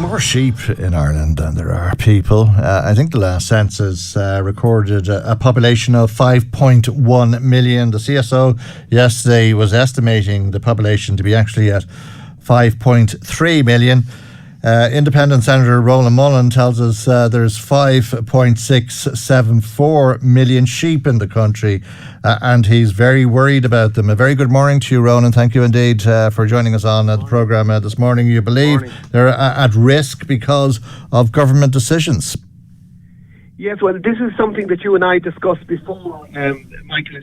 more sheep in Ireland than there are people. I think the last census recorded a population of 5.1 million. The CSO yesterday was estimating the population to be actually at 5.3 million. Independent Senator Roland Mullen tells us there's 5.674 million sheep in the country, and he's very worried about them. A very good morning to you, Roland. Thank you indeed for joining us on the programme this morning. You believe they're at risk because of government decisions? Yes, well, this is something that you and I discussed before, Michael.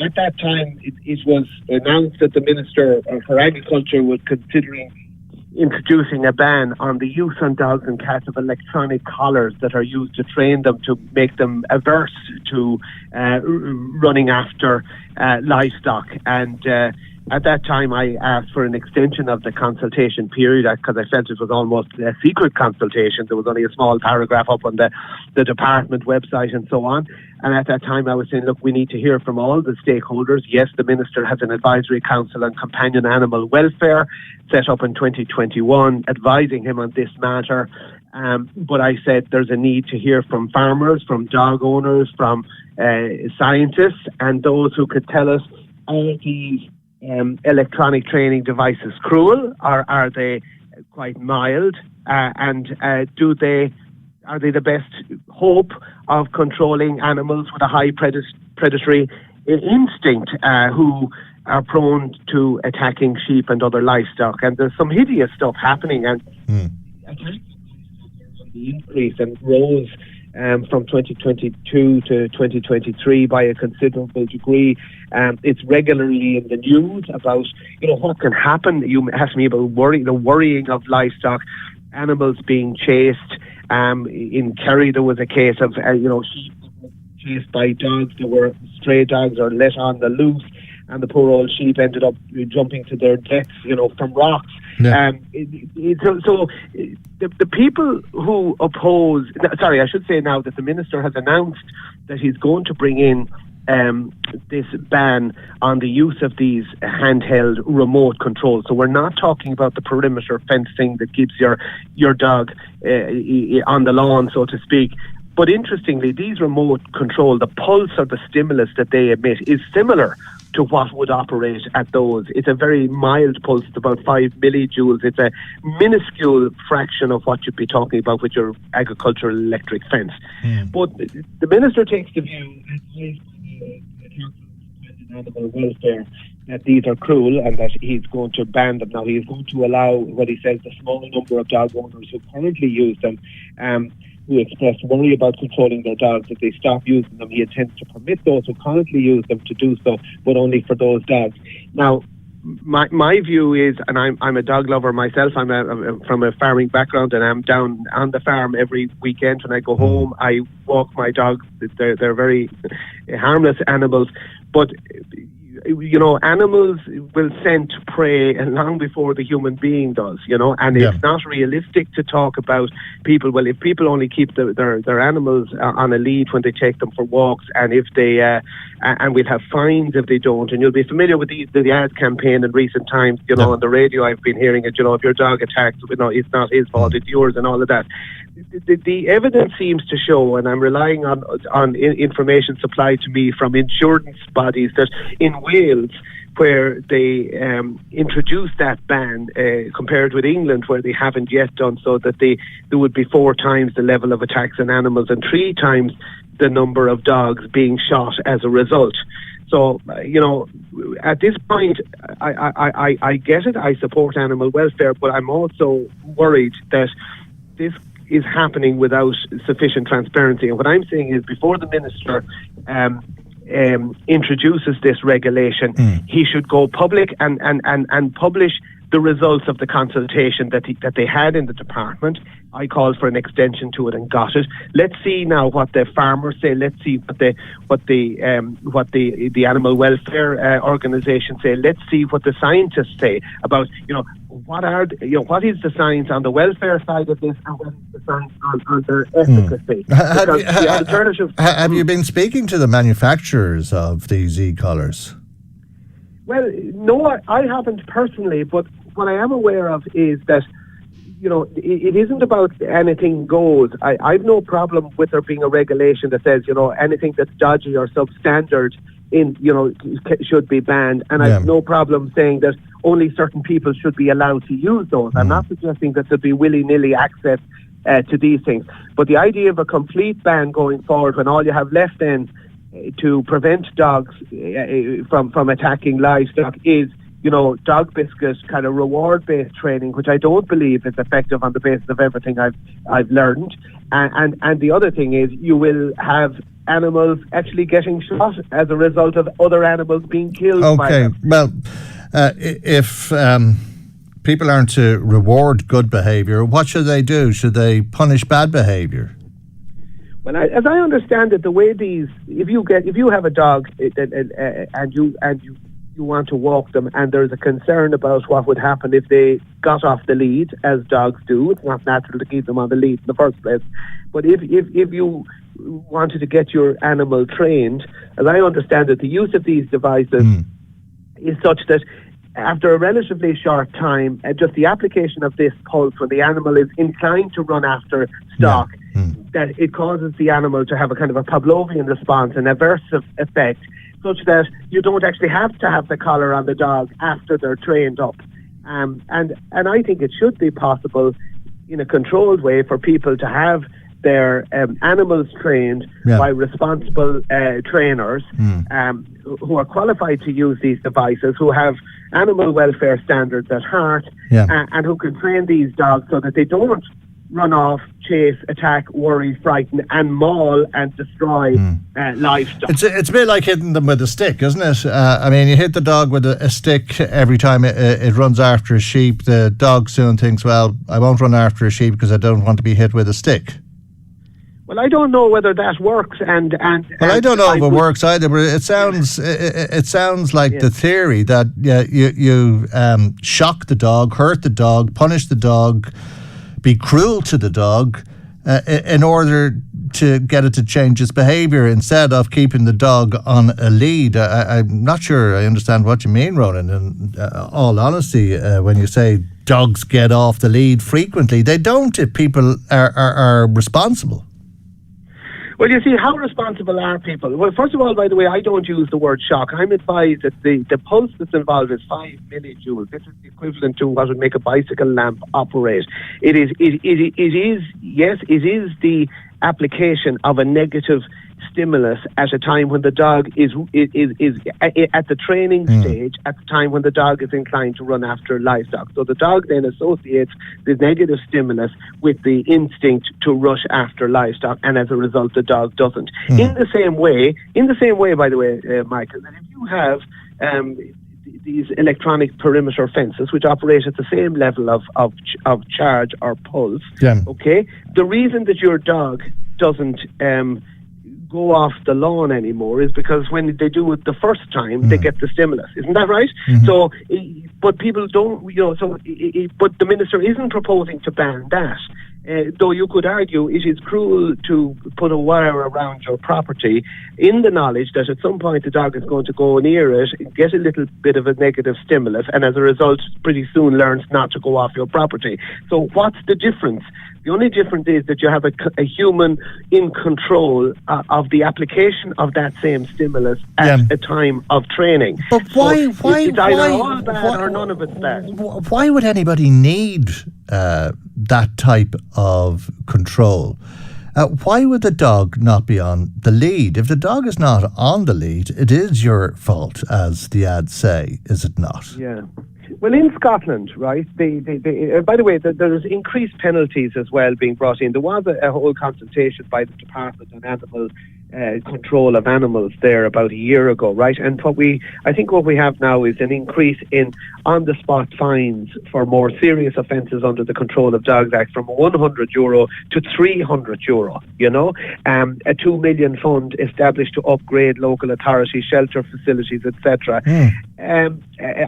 At that time, it was announced that the Minister for Agriculture was considering introducing a ban on the use on dogs and cats of electronic collars that are used to train them to make them averse to running after livestock. And at that time, I asked for an extension of the consultation period because I felt it was almost a secret consultation. There was only a small paragraph up on the department website and so on. And at that time, I was saying, look, we need to hear from all the stakeholders. Yes, the Minister has an advisory council on companion animal welfare set up in 2021, advising him on this matter. But I said there's a need to hear from farmers, from dog owners, from scientists, and those who could tell us, are these electronic training devices cruel, or are they quite mild? And are they the best hope of controlling animals with a high predatory instinct who are prone to attacking sheep and other livestock? And there's some hideous stuff happening, and the increase and rose from 2022 to 2023 by a considerable degree. It's regularly in the news about what can happen. You asked me about the worrying of livestock, animals being chased. In Kerry, there was a case of sheep chased by dogs. There were stray dogs or let on the loose, and the poor old sheep ended up jumping to their deaths, from rocks. Yeah. So the people who oppose, I should say now that the Minister has announced that he's going to bring in this ban on the use of these handheld remote controls. So we're not talking about the perimeter fencing that keeps your dog on the lawn, so to speak. But interestingly, these remote control, the pulse or the stimulus that they emit is similar to what would operate at those. It's a very mild pulse. It's about 5 millijoules. It's a minuscule fraction of what you'd be talking about with your agricultural electric fence. But the Minister takes the view, animal welfare, that these are cruel and that he's going to ban them. Now, he's going to allow what he says the small number of dog owners who currently use them, who express worry about controlling their dogs, if they stop using them. He intends to permit those who currently use them to do so, but only for those dogs. Now, my view is, and I'm a dog lover myself, I'm from a farming background, and I'm down on the farm every weekend. When I go home, I walk my dogs. They're very harmless animals, but animals will scent prey long before the human being does, and it's not realistic to talk about people. Well, if people only keep their animals on a lead when they take them for walks, and if they, and we'll have fines if they don't, and you'll be familiar with the ad campaign in recent times, on the radio I've been hearing it, if your dog attacks, it's not his fault, it's yours, and all of that. The evidence seems to show, and I'm relying on information supplied to me from insurance bodies, that in Wales, where they introduced that ban, compared with England, where they haven't yet done so, that there would be 4 times the level of attacks on animals and 3 times the number of dogs being shot as a result. So, at this point, I get it. I support animal welfare, but I'm also worried that this is happening without sufficient transparency. And what I'm saying is, before the Minister introduces this regulation, he should go public and publish the results of the consultation that they had in the department. I called for an extension to it and got it. Let's see now what the farmers say. Let's see what the animal welfare organisations say. Let's see what the scientists say about what is the science on the welfare side of this, and what is the science on their efficacy. Have you been speaking to the manufacturers of these e-collars? Well, no, I haven't personally, but what I am aware of is that it isn't about anything goes. I've no problem with there being a regulation that says, anything that's dodgy or substandard should be banned. And I've no problem saying that only certain people should be allowed to use those. I'm not suggesting that there'd be willy-nilly access to these things. But the idea of a complete ban going forward when all you have left then to prevent dogs from attacking livestock is dog biscuit kind of reward-based training, which I don't believe is effective on the basis of everything I've learned. And the other thing is you will have animals actually getting shot as a result of other animals being killed. Okay, well, if people aren't to reward good behaviour, what should they do? Should they punish bad behaviour? Well, as I understand it, the way if you have a dog and you want to walk them, and there's a concern about what would happen if they got off the lead, as dogs do. It's not natural to keep them on the lead in the first place. But if you wanted to get your animal trained, as I understand it, the use of these devices is such that after a relatively short time, just the application of this pulse when the animal is inclined to run after stock, that it causes the animal to have a kind of a Pavlovian response, an aversive effect, such that you don't actually have to have the collar on the dog after they're trained up. And I think it should be possible in a controlled way for people to have their animals trained by responsible trainers who are qualified to use these devices, who have animal welfare standards at heart, and who can train these dogs so that they don't run off, chase, attack, worry, frighten, and maul and destroy livestock. It's a bit like hitting them with a stick, isn't it? I mean, you hit the dog with a stick every time it runs after a sheep. The dog soon thinks, well, I won't run after a sheep because I don't want to be hit with a stick. Well, I don't know whether that works, and I don't know if it works either. But it sounds like the theory that you shock the dog, hurt the dog, punish the dog, be cruel to the dog in order to get it to change its behaviour instead of keeping the dog on a lead. I'm not sure I understand what you mean, Ronan. In all honesty, when you say dogs get off the lead frequently, they don't if people are responsible. Well, you see, how responsible are people? Well, first of all, by the way, I don't use the word shock. I'm advised that the pulse that's involved is 5 millijoules. This is the equivalent to what would make a bicycle lamp operate. It is the application of a negative stimulus at a time when the dog is at the training stage, at the time when the dog is inclined to run after livestock. So the dog then associates the negative stimulus with the instinct to rush after livestock, and as a result the dog doesn't. In the same way, by the way, Michael, that if you have these electronic perimeter fences which operate at the same level of charge or pulse, okay, the reason that your dog doesn't go off the lawn anymore is because when they do it the first time, they get the stimulus. Isn't that right? So, but people don't, but the minister isn't proposing to ban that. Though you could argue it is cruel to put a wire around your property in the knowledge that at some point the dog is going to go near it, get a little bit of a negative stimulus, and as a result pretty soon learns not to go off your property. So what's the difference? The only difference is that you have a human in control of the application of that same stimulus at a time of training. But why? It's either all bad or none of it's bad. Why would anybody need that type of control? Why would the dog not be on the lead? If the dog is not on the lead, it is your fault, as the ads say, is it not? Yeah. Well, in Scotland, right, by the way, there's increased penalties as well being brought in. There was a whole consultation by the Department on Animal Control of Animals there about a year ago, right? And I think what we have now is an increase in on-the-spot fines for more serious offences under the Control of Dogs Act from €100 to €300, a 2 million fund established to upgrade local authority shelter facilities, etc.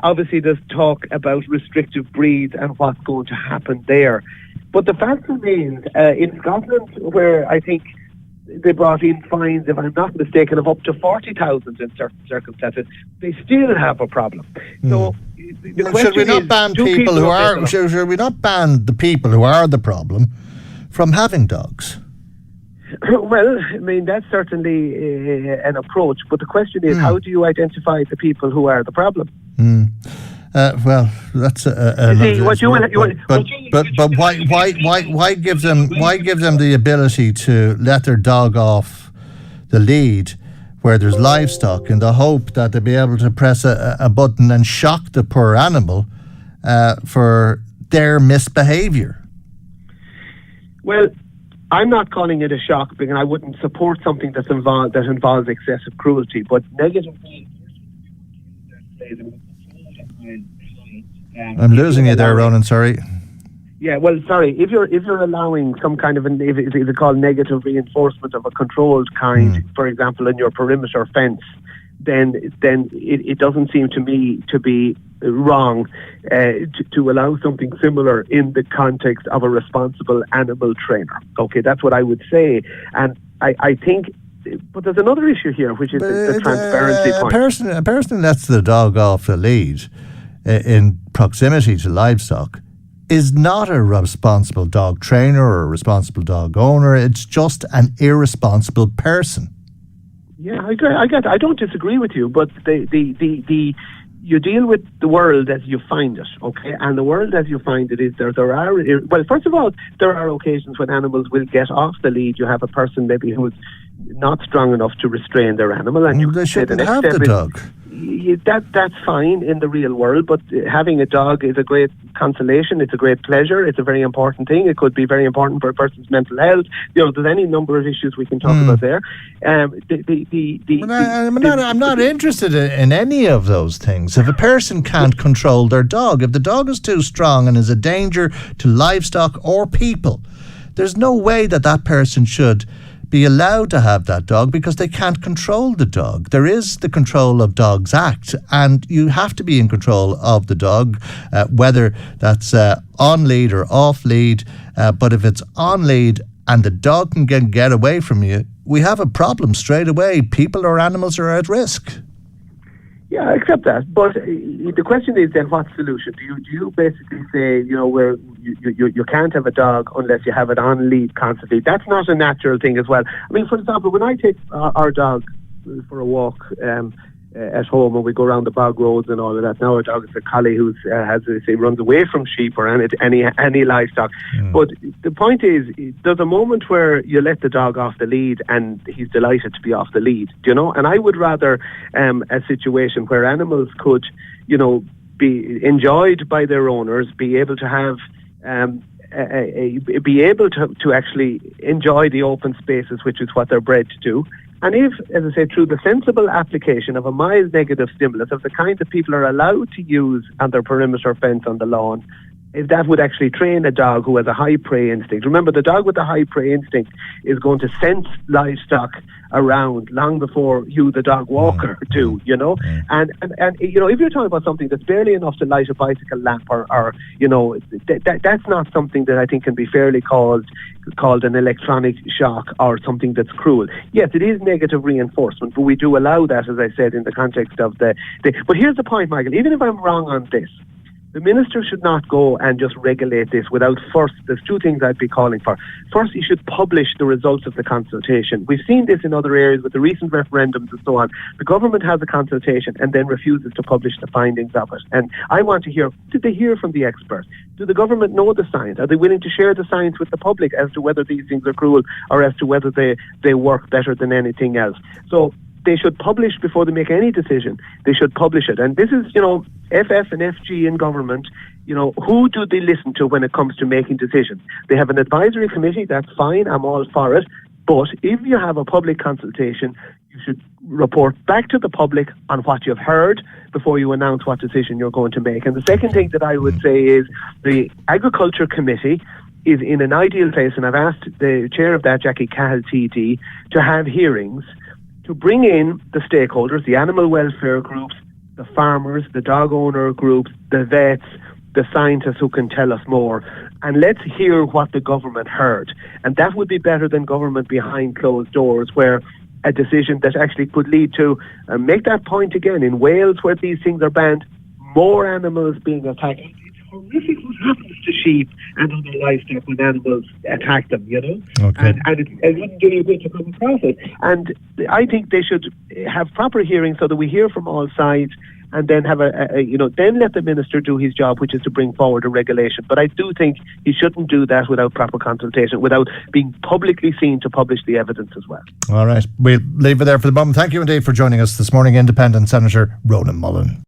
Obviously, there's talk about restrictive breeds and what's going to happen there. But the fact remains, in Scotland, where I think they brought in fines, if I'm not mistaken, of up to 40,000 in certain circumstances, they still have a problem. So The Well, question should we not is, ban do people who okay, are? Should we not ban the people who are the problem from having dogs? Well, I mean, that's certainly an approach. But the question is, how do you identify the people who are the problem? Well, that's but why give them the ability to let their dog off the lead where there's livestock in the hope that they'll be able to press a button and shock the poor animal for their misbehaviour? Well, I'm not calling it a shock because I wouldn't support something that involves excessive cruelty, but negative. I'm losing you there, Ronan. Sorry. Yeah, well, sorry. If you're allowing some kind of if it's called negative reinforcement of a controlled kind, for example, in your perimeter fence, then it doesn't seem to me to be wrong to allow something similar in the context of a responsible animal trainer. Okay, that's what I would say, and I think. But there's another issue here, which is the transparency point. A person lets the dog off the lead in proximity to livestock is not a responsible dog trainer or a responsible dog owner. It's just an irresponsible person. Yeah, I get. I don't disagree with you, but the you deal with the world as you find it, okay? And the world as you find it is there are, well, first of all, there are occasions when animals will get off the lead. You have a person maybe who's not strong enough to restrain their animal, and they shouldn't have the dog. That's fine in the real world, but having a dog is a great consolation. It's a great pleasure. It's a very important thing. It could be very important for a person's mental health. There's any number of issues we can talk about there. I'm not interested in any of those things. If a person can't control their dog, if the dog is too strong and is a danger to livestock or people, there's no way that person should be allowed to have that dog because they can't control the dog. There is the Control of Dogs Act, and you have to be in control of the dog, whether that's on lead or off lead. But if it's on lead and the dog can get away from you, we have a problem straight away. People or animals are at risk. Yeah, I accept that. But the question is then, what solution? Do you basically say, where you can't have a dog unless you have it on lead constantly? That's not a natural thing as well. I mean, for example, when I take our dog for a walk at home and we go around the bog roads and all of that, now our dog is a collie who runs away from sheep or any livestock. But the point is, there's a moment where you let the dog off the lead and he's delighted to be off the lead, and I would rather a situation where animals could, be enjoyed by their owners, be able to have be able to actually enjoy the open spaces, which is what they're bred to do. And if, as I say, through the sensible application of a mild negative stimulus of the kind that people are allowed to use on their perimeter fence on the lawn, if that would actually train a dog who has a high prey instinct. Remember, the dog with the high prey instinct is going to sense livestock around long before you, the dog walker, do, And if you're talking about something that's barely enough to light a bicycle lamp or that's not something that I think can be fairly called an electronic shock or something that's cruel. Yes, it is negative reinforcement, but we do allow that, as I said, in the context of the but here's the point, Michael, even if I'm wrong on this, the minister should not go and just regulate this without first, there's two things I'd be calling for. First, he should publish the results of the consultation. We've seen this in other areas with the recent referendums and so on. The government has a consultation and then refuses to publish the findings of it. And I want to hear, did they hear from the experts? Do the government know the science? Are they willing to share the science with the public as to whether these things are cruel or as to whether they work better than anything else? So they should publish before they make any decision. They should publish it. And this is, FF and FG in government, who do they listen to when it comes to making decisions? They have an advisory committee, that's fine, I'm all for it. But if you have a public consultation, you should report back to the public on what you've heard before you announce what decision you're going to make. And the second thing that I would say is the Agriculture Committee is in an ideal place, and I've asked the chair of that, Jackie Cahill TD, to have hearings to bring in the stakeholders, the animal welfare groups, the farmers, the dog owner groups, the vets, the scientists who can tell us more. And let's hear what the government heard. And that would be better than government behind closed doors, where a decision that actually could lead to, make that point again, in Wales where these things are banned, more animals being attacked. It's horrific what happens to sheep and other livestock when animals attack them, Okay. and it wouldn't do you good to come across it. And I think they should have proper hearings so that we hear from all sides, and then have then let the minister do his job, which is to bring forward a regulation. But I do think he shouldn't do that without proper consultation, without being publicly seen to publish the evidence as well. All right. We'll leave it there for the moment. Thank you indeed for joining us this morning, Independent Senator Ronan Mullen.